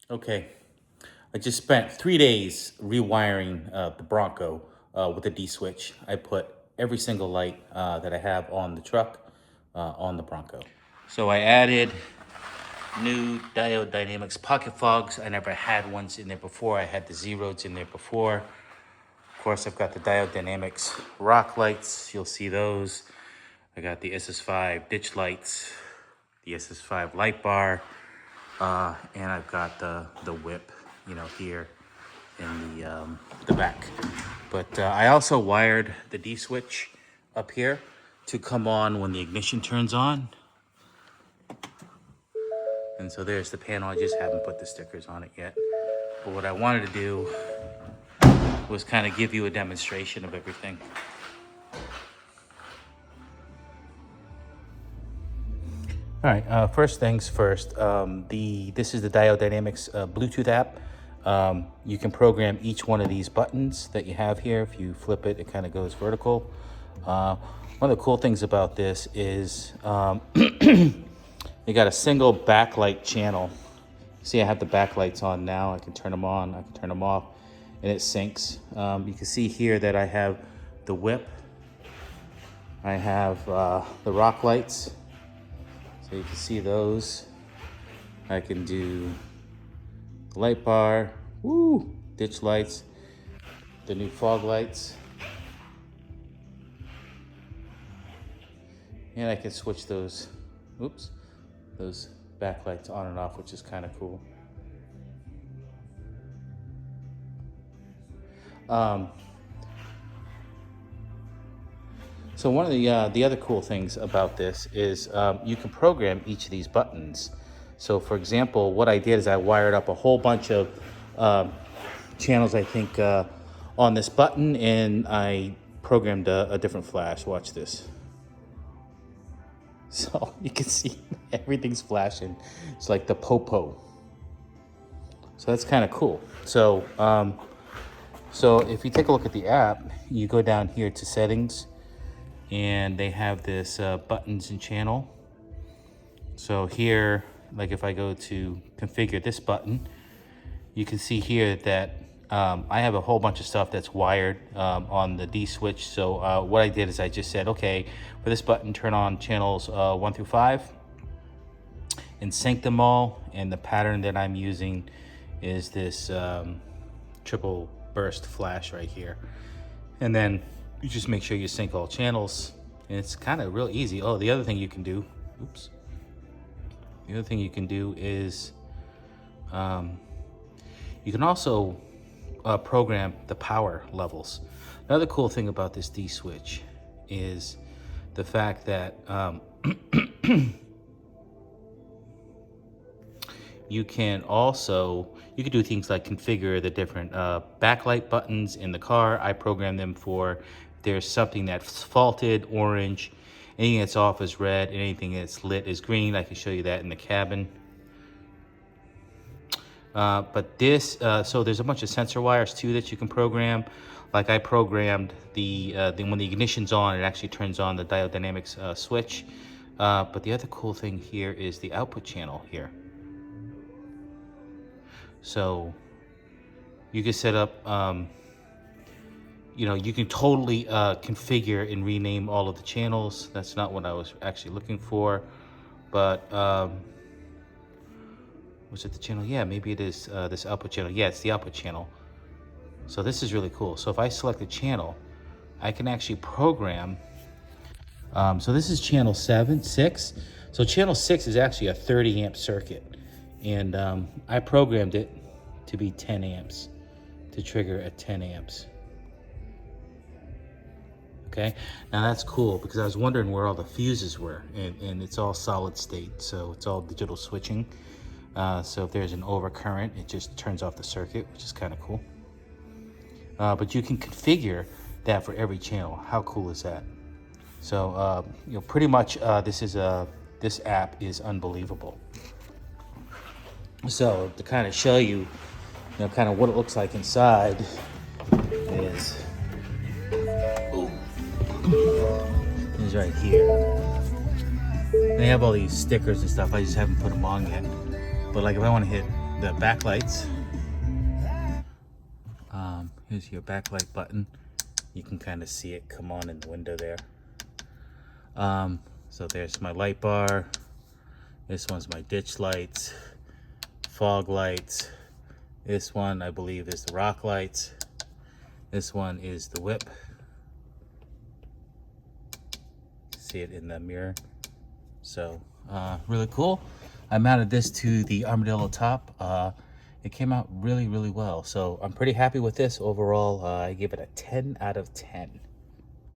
Okay, I just spent 3 days rewiring the Bronco with the D-Switch. I put every single light that I have on the truck on the Bronco. So I added new Diode Dynamics pocket fogs. I never had ones in there before. I had the Z-Roads in there before. Of course, I've got the Diode Dynamics rock lights. You'll see those. I got the SS5 ditch lights, the SS5 light bar, and I've got the whip, here in the back. But I also wired the D-switch up here to come on when the ignition turns on. And so there's the panel. I just haven't put the stickers on it yet. But what I wanted to do was kind of give you a demonstration of everything. All right, first things first, this is the Diode Dynamics Bluetooth app. You can program each one of these buttons that you have here. If you flip it, it kind of goes vertical. One of the cool things about this is you got a single backlight channel. See, I have the backlights on now. I can turn them on, I can turn them off, and it syncs. You can see here that I have the whip. I have the rock lights. So you can see those. I can do the light bar, ditch lights, the new fog lights. And I can switch those backlights on and off, which is kind of cool. So one of the other cool things about this is you can program each of these buttons. So for example, what I did is I wired up a whole bunch of channels, I think, on this button, and I programmed a different flash. Watch this. So you can see everything's flashing. It's like the popo. So that's kind of cool. So, so if you take a look at the app, you go down here to settings, and they have this buttons and channel. So here, like if I go to configure this button, you can see here that I have a whole bunch of stuff that's wired on the D-switch. So what I did is I just said, okay, for this button, turn on channels 1 through 5 and sync them all. And the pattern that I'm using is this triple burst flash right here. And then you just make sure you sync all channels, and it's kind of real easy. Oh, the other thing you can do, the other thing you can do is you can also program the power levels. Another cool thing about this D-switch is the fact that you can do things like configure the different backlight buttons in the car. I program them for, there's something that's faulted, orange, anything that's off is red, anything that's lit is green. I can show you that in the cabin. But this, so there's a bunch of sensor wires too that you can program. Like I programmed when the ignition's on, it actually turns on the Diode Dynamics switch. But the other cool thing here is the output channel here. So you can set up, you can totally configure and rename all of the channels. That's not what I was actually looking for, but was it the channel? Yeah, maybe it is this output channel. Yeah, it's the output channel. So this is really cool. So if I select a channel, I can actually program. So this is channel 6. So channel 6 is actually a 30 amp circuit. And I programmed it to be 10 amps, to trigger at 10 amps. Okay, now that's cool because I was wondering where all the fuses were, and it's all solid state, so it's all digital switching. So if there's an overcurrent, it just turns off the circuit, which is kind of cool. But you can configure that for every channel. How cool is that? So pretty much this app is unbelievable. So to kind of show you, kind of what it looks like inside is right here. They have all these stickers and stuff. I just haven't put them on yet. But like if I want to hit the backlights. Here's your backlight button. You can kind of see it come on in the window there. So there's my light bar. This one's my ditch lights, fog lights. This one, I believe, is the rock lights. This one is the whip. See it in the mirror. So really cool. I mounted this to the armadillo top. It came out really, really well. So I'm pretty happy with this overall. I give it a 10 out of 10.